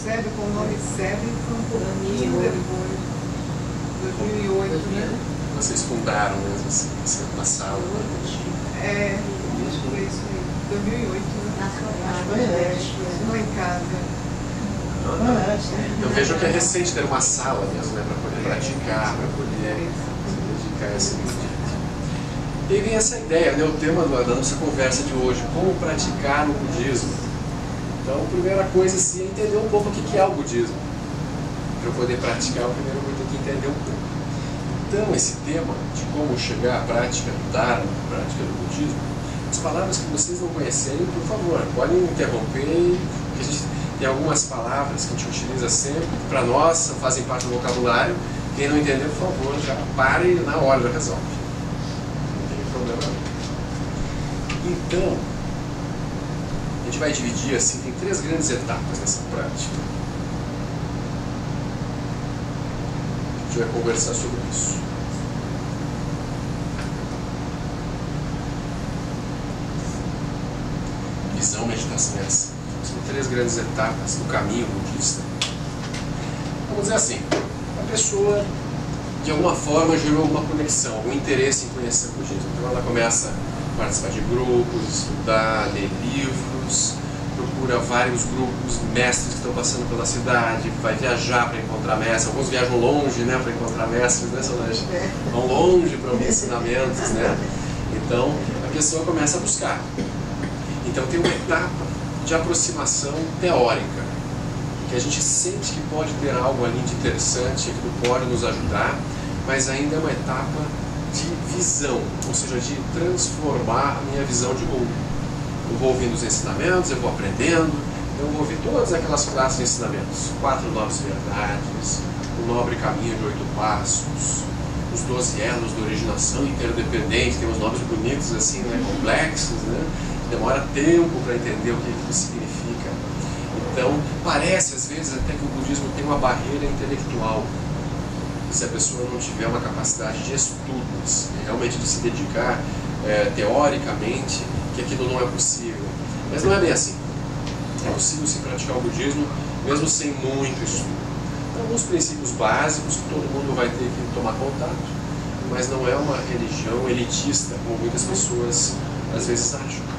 SEB, com o nome SEB, foi um pouquinho depois, 2008, né? Vocês fundaram mesmo assim, uma sala? É, foi isso aí, 2008, né? Não em casa. Eu vejo que é recente ter uma sala mesmo, né, para poder praticar, para poder se dedicar a esse tipo. E aí vem essa ideia, né, o tema da nossa conversa de hoje, como praticar o budismo. Então, a primeira coisa assim, é entender um pouco o que é o budismo. Para eu poder praticar, eu primeiro vou ter que entender um pouco. Então, esse tema de como chegar à prática do Dharma, à prática do budismo, as palavras que vocês não conhecerem, por favor, podem interromper, porque a gente tem algumas palavras que a gente utiliza sempre, que para nós fazem parte do vocabulário. Quem não entender, por favor, já pare e na hora já resolve. Não tem problema não. Então, a gente vai dividir assim, tem 3 grandes etapas nessa prática. A gente vai conversar sobre isso. Visão, meditação e ação. São 3 grandes etapas do caminho budista. Vamos dizer assim, a pessoa de alguma forma gerou alguma conexão, algum interesse em conhecer o budismo. Então ela começa a participar de grupos, estudar, ler livros, procura vários grupos, mestres que estão passando pela cidade, vai viajar para encontrar mestres. Alguns viajam longe, né, para encontrar mestres, né, Solange? Vão longe para ouvir ensinamentos, né? Então a pessoa começa a buscar. Então tem uma etapa de aproximação teórica, que a gente sente que pode ter algo ali de interessante, que pode nos ajudar, mas ainda é uma etapa de visão, ou seja, de transformar a minha visão de mundo. Eu vou ouvindo os ensinamentos, eu vou aprendendo, eu vou ouvir todas aquelas classes de ensinamentos, 4 nobres verdades, o nobre caminho de 8 passos, os 12 elos da originação interdependente, tem uns nomes bonitos assim, né, complexos, né? Demora tempo para entender o que isso significa. Então, parece às vezes até que o budismo tem uma barreira intelectual. Se a pessoa não tiver uma capacidade de estudos, realmente de se dedicar teoricamente, que aquilo não é possível. Mas não é bem assim. É possível se praticar o budismo mesmo sem muito estudo. Tem alguns princípios básicos que todo mundo vai ter que tomar contato, mas não é uma religião elitista, como muitas pessoas às vezes acham.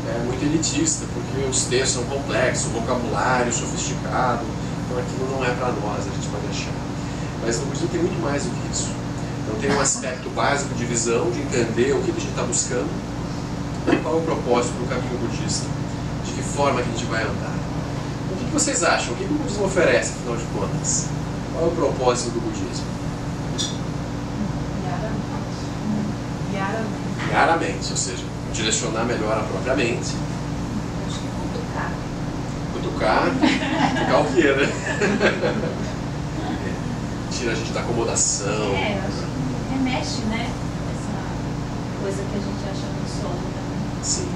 É muito elitista, porque os textos são complexos, o vocabulário sofisticado, então aquilo não é para nós, a gente pode achar. Mas no budismo tem muito mais do que isso. Então tem um aspecto básico de visão, de entender o que a gente está buscando, qual é o propósito do caminho budista, de que forma que a gente vai andar. Então, o que vocês acham? O que o budismo oferece, afinal de contas? Qual é o propósito do budismo? Guiar-a-mente, ou seja, direcionar melhor a própria mente. Acho que cutucar. Cutucar o quê, né? Tira a gente da acomodação. Eu acho que remexe, né? Essa coisa que a gente acha no solo também. Sim.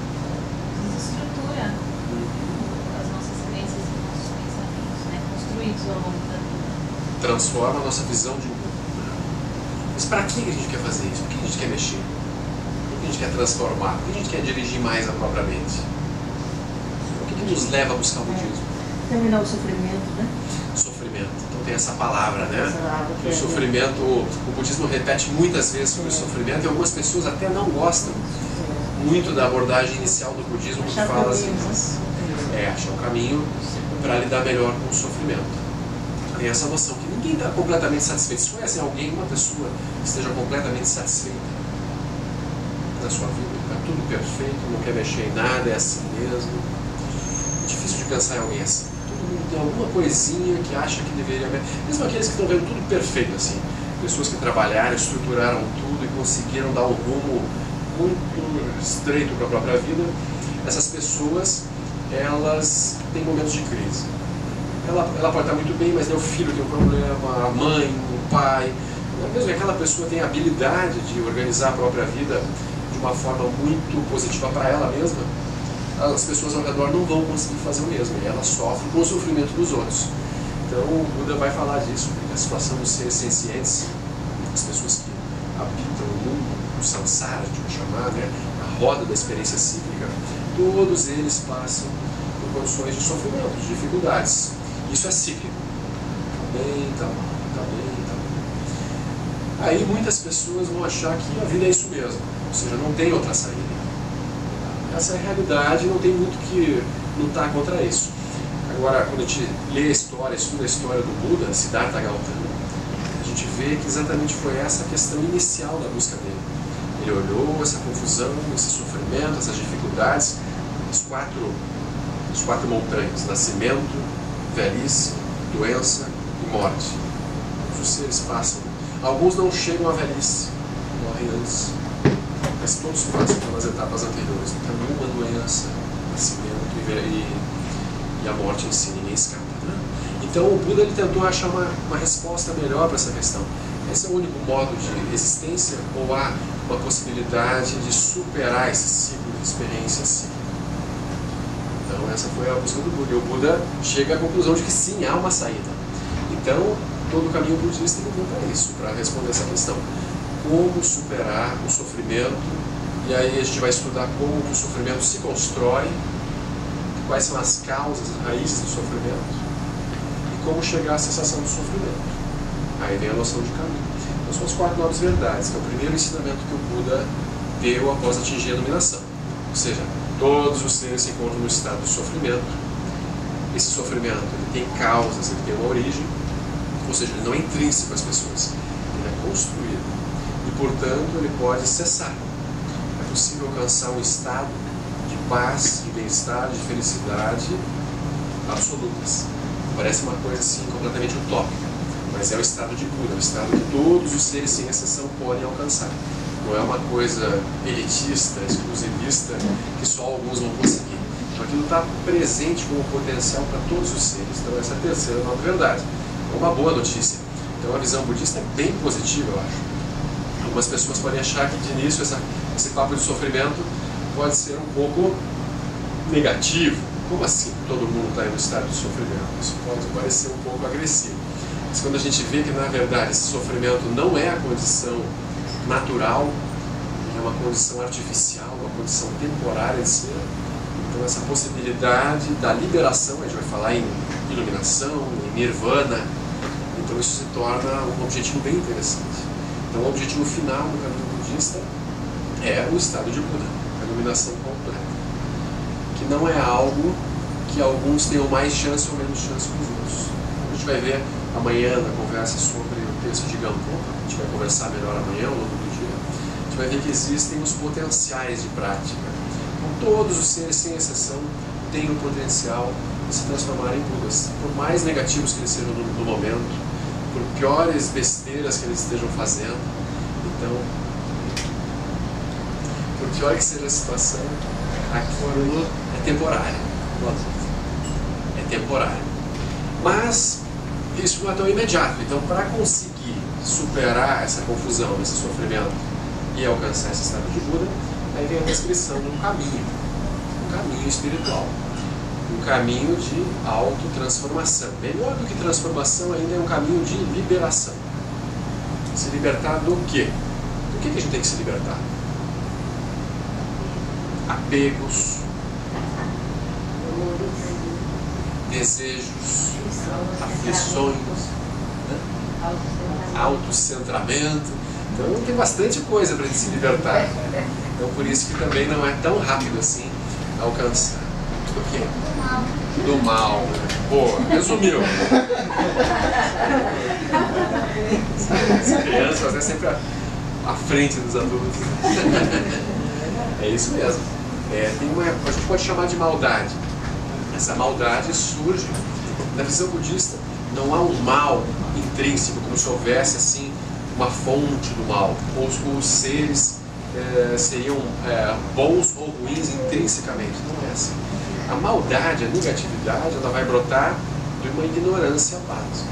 Desestrutura as nossas crenças e nossos pensamentos, né? Construídos ao longo da vida. Transforma a nossa visão de mundo. Mas para que a gente quer fazer isso? Por que a gente quer mexer? Por que a gente quer transformar? Por que a gente quer dirigir mais a própria mente? O que nos leva a buscar o budismo? Terminar o sofrimento, né? Sofrimento. Então tem essa palavra, né? Que o sofrimento, o budismo repete muitas vezes sobre o sofrimento e algumas pessoas até não gostam muito da abordagem inicial do budismo, que fala assim, achar um caminho para lidar melhor com o sofrimento. Tem essa noção que ninguém está completamente satisfeito. Se conhecem alguém, uma pessoa que esteja completamente satisfeita da sua vida, está tudo perfeito, não quer mexer em nada, é assim mesmo. É difícil de pensar em alguém assim. Todo mundo tem alguma coisinha que acha que deveria... Mesmo aqueles que estão vendo tudo perfeito assim. Pessoas que trabalharam, estruturaram tudo e conseguiram dar um rumo muito estreito para a própria vida. Essas pessoas, elas têm momentos de crise. Ela pode estar muito bem, mas o filho tem um problema, a mãe, o pai. Mesmo que aquela pessoa tenha a habilidade de organizar a própria vida de uma forma muito positiva para ela mesma, as pessoas ao redor não vão conseguir fazer o mesmo, e ela sofre com o sofrimento dos outros. Então o Buda vai falar disso, porque a situação dos seres sencientes, as pessoas que habitam o mundo, o samsara, a gente vai chamar, né, a roda da experiência cíclica, todos eles passam por condições de sofrimento, de dificuldades. Isso é cíclico. Tá bem, tá mal, tá bem, tá mal. Aí muitas pessoas vão achar que a vida é isso mesmo, ou seja, não tem outra saída. Essa é a realidade, não tem muito que lutar contra isso. Agora, quando a gente lê a história, estuda a história do Buda, Siddhartha Gautama, a gente vê que exatamente foi essa a questão inicial da busca dele. Ele olhou essa confusão, esse sofrimento, essas dificuldades, as quatro montanhas: nascimento, velhice, doença e morte. Os seres passam. Alguns não chegam à velhice, morrem antes, mas todos passam pelas etapas anteriores. Então, uma doença, nascimento e a morte em si, ninguém escapa. Né? Então, o Buda ele tentou achar uma resposta melhor para essa questão. Esse é o único modo de existência, ou há uma possibilidade de superar esse ciclo de experiência cíclica? Então, essa foi a busca do Buda. E o Buda chega à conclusão de que sim, há uma saída. Então, todo o caminho budista ele conta isso, para responder essa questão. Como superar o sofrimento, e aí a gente vai estudar como que o sofrimento se constrói, quais são as causas, as raízes do sofrimento, e como chegar à cessação do sofrimento. Aí vem a noção de caminho. Então são as 4 nobres verdades, que é o primeiro ensinamento que o Buda deu após atingir a iluminação. Ou seja, todos os seres se encontram no estado de sofrimento. Esse sofrimento ele tem causas, ele tem uma origem, ou seja, ele não é intrínseco às pessoas, ele é construído. E, portanto, ele pode cessar. É possível alcançar um estado de paz, de bem-estar, de felicidade absolutas. Parece uma coisa assim completamente utópica, mas é o estado de Buda, é o estado que todos os seres, sem exceção, podem alcançar. Não é uma coisa elitista, exclusivista, que só alguns vão conseguir. Então aquilo está presente como potencial para todos os seres. Então essa é a terceira nova verdade. É uma boa notícia. Então a visão budista é bem positiva, eu acho. Algumas pessoas podem achar que de início esse papo de sofrimento pode ser um pouco negativo. Como assim todo mundo está em um estado de sofrimento? Isso pode parecer um pouco agressivo. Mas quando a gente vê que na verdade esse sofrimento não é a condição natural, é uma condição artificial, uma condição temporária de ser, então essa possibilidade da liberação, a gente vai falar em iluminação, em nirvana, então isso se torna um objetivo bem interessante. Então o objetivo final do caminho budista é o estado de Buda, a iluminação completa, que não é algo que alguns tenham mais chance ou menos chance que os outros. A gente vai ver amanhã na conversa sobre o texto de Gampopa, a gente vai conversar melhor amanhã ao longo do dia, a gente vai ver que existem os potenciais de prática. Então, todos os seres, sem exceção, têm o potencial de se transformar em Budas, por mais negativos que eles sejam no momento, por piores besteiras que eles estejam fazendo. Então, por pior que seja a situação, aquilo é temporário. É temporário. Mas isso não é tão imediato. Então, para conseguir superar essa confusão, esse sofrimento e alcançar esse estado de Buda, aí vem a descrição de um caminho espiritual, um caminho de autotransformação. Melhor do que transformação ainda é um caminho de liberação. Se libertar do quê? Do que a gente tem que se libertar? Apegos, desejos, aflições, né? Autocentramento. Então tem bastante coisa para a gente se libertar. Então por isso que também não é tão rápido assim alcançar. Do quê? Do mal. Boa, resumiu. As crianças é sempre à frente dos adultos. É isso mesmo. A gente pode chamar de maldade. Essa maldade surge na visão budista. Não há um mal intrínseco, como se houvesse assim uma fonte do mal. Os seres seriam bons ou ruins intrinsecamente. Não é assim. A maldade, a negatividade, ela vai brotar de uma ignorância básica.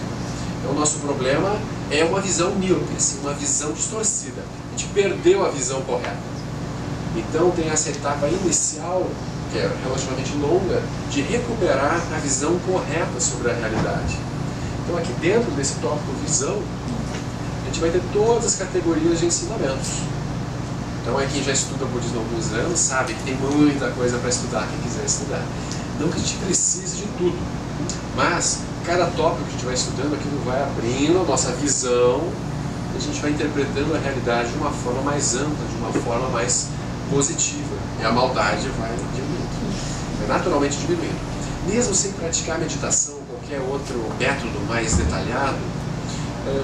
Então o nosso problema é uma visão míope, assim, uma visão distorcida. A gente perdeu a visão correta. Então tem essa etapa inicial, que é relativamente longa, de recuperar a visão correta sobre a realidade. Então aqui dentro desse tópico visão, a gente vai ter todas as categorias de ensinamentos. Então quem já estuda budismo há alguns anos sabe que tem muita coisa para estudar, quem quiser estudar. Não que a gente precise de tudo, mas cada tópico que a gente vai estudando, aquilo vai abrindo a nossa visão, a gente vai interpretando a realidade de uma forma mais ampla, de uma forma mais positiva, e a maldade vai diminuindo, vai naturalmente diminuindo. Mesmo sem praticar meditação, qualquer outro método mais detalhado,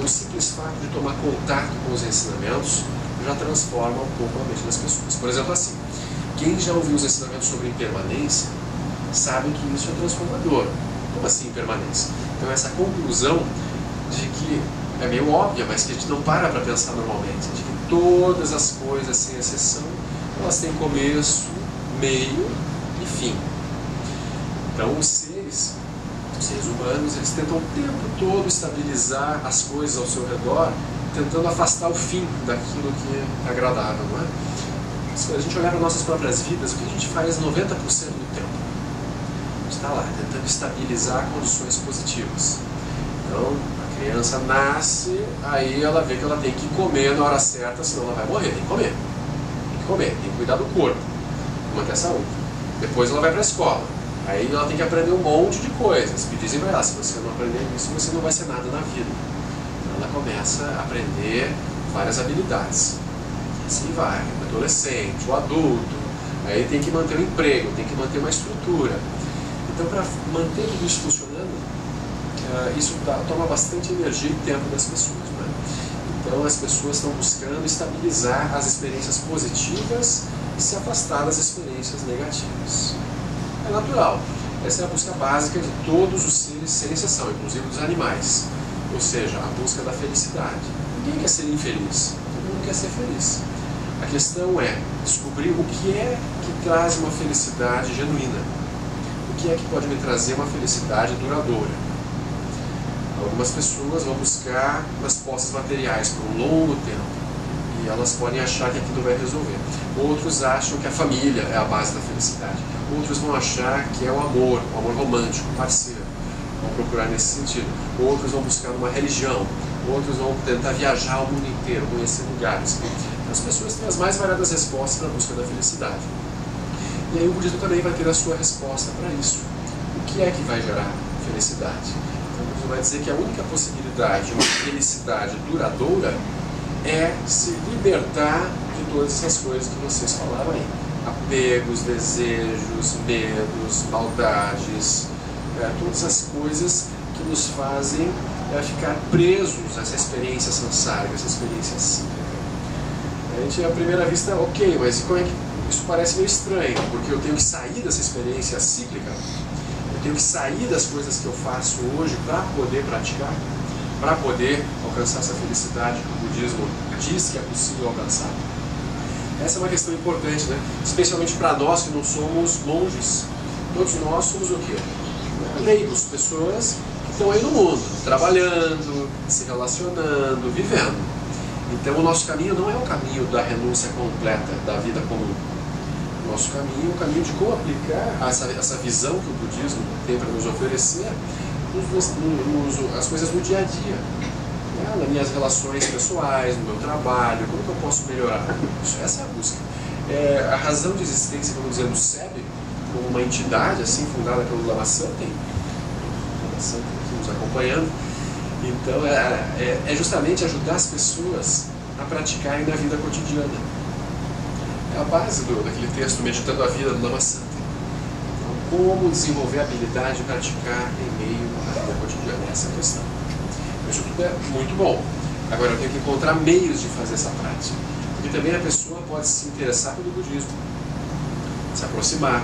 o simples fato de tomar contato com os ensinamentos já transforma um pouco a mente das pessoas. Por exemplo, assim, quem já ouviu os ensinamentos sobre impermanência sabe que isso é transformador. Como assim impermanência? Então essa conclusão de que é meio óbvia, mas que a gente não para pensar normalmente, de que todas as coisas, sem exceção, elas têm começo, meio e fim. Então os seres humanos, eles tentam o tempo todo estabilizar as coisas ao seu redor, tentando afastar o fim daquilo que é agradável, não é? Se a gente olhar para nossas próprias vidas, o que a gente faz 90% do tempo? A gente está lá, tentando estabilizar condições positivas. Então, a criança nasce, aí ela vê que ela tem que comer na hora certa, senão ela vai morrer. Tem que comer. Tem que comer, tem que cuidar do corpo, manter a saúde. Depois ela vai para a escola. Aí ela tem que aprender um monte de coisas. Me dizem para ela, se você não aprender isso, você não vai ser nada na vida. Então ela começa a aprender várias habilidades. Assim vai, o adolescente, o adulto, aí tem que manter um emprego, tem que manter uma estrutura. Então, para manter tudo isso funcionando, isso toma bastante energia e tempo das pessoas, né? Então, as pessoas estão buscando estabilizar as experiências positivas e se afastar das experiências negativas. É natural. Essa é a busca básica de todos os seres, sem exceção, inclusive dos animais. Ou seja, a busca da felicidade. Ninguém quer ser infeliz, todo mundo quer ser feliz. A questão é descobrir o que é que traz uma felicidade genuína. O que é que pode me trazer uma felicidade duradoura. Algumas pessoas vão buscar nas posses materiais por um longo tempo. E elas podem achar que aquilo vai resolver. Outros acham que a família é a base da felicidade. Outros vão achar que é o amor romântico, parceiro. Vão procurar nesse sentido. Outros vão buscar uma religião. Outros vão tentar viajar ao mundo inteiro, conhecer lugares. As pessoas têm as mais variadas respostas na busca da felicidade. E aí o budismo também vai ter a sua resposta para isso. O que é que vai gerar felicidade? Então o budismo vai dizer que a única possibilidade de uma felicidade duradoura é se libertar de todas essas coisas que vocês falaram aí. Apegos, desejos, medos, maldades, todas as coisas que nos fazem ficar presos a essa experiência sansárica, essa experiência cíclica. A gente, à primeira vista, ok, mas como é que isso parece meio estranho? Porque eu tenho que sair dessa experiência cíclica, eu tenho que sair das coisas que eu faço hoje para poder praticar, para poder alcançar essa felicidade que o budismo diz que é possível alcançar. Essa é uma questão importante, né? Especialmente para nós que não somos monges. Todos nós somos o quê? Leigos, pessoas que estão aí no mundo, trabalhando, se relacionando, vivendo. Então o nosso caminho não é o caminho da renúncia completa da vida comum. O nosso caminho é o caminho de como aplicar essa visão que o budismo tem para nos oferecer as coisas no dia a dia. Nas minhas relações pessoais, no meu trabalho, como que eu posso melhorar? Essa é a busca. A razão de existência, vamos dizer, do SEB, como uma entidade assim fundada pelo Lama Santen, aqui nos acompanhando, então é justamente ajudar as pessoas a praticarem na vida cotidiana. É a base daquele texto Meditando a Vida do Lama Santen. Então, como desenvolver a habilidade de praticar em meio à vida cotidiana? Essa é a questão. Isso tudo é muito bom. Agora eu tenho que encontrar meios de fazer essa prática. Porque também a pessoa pode se interessar pelo budismo, se aproximar,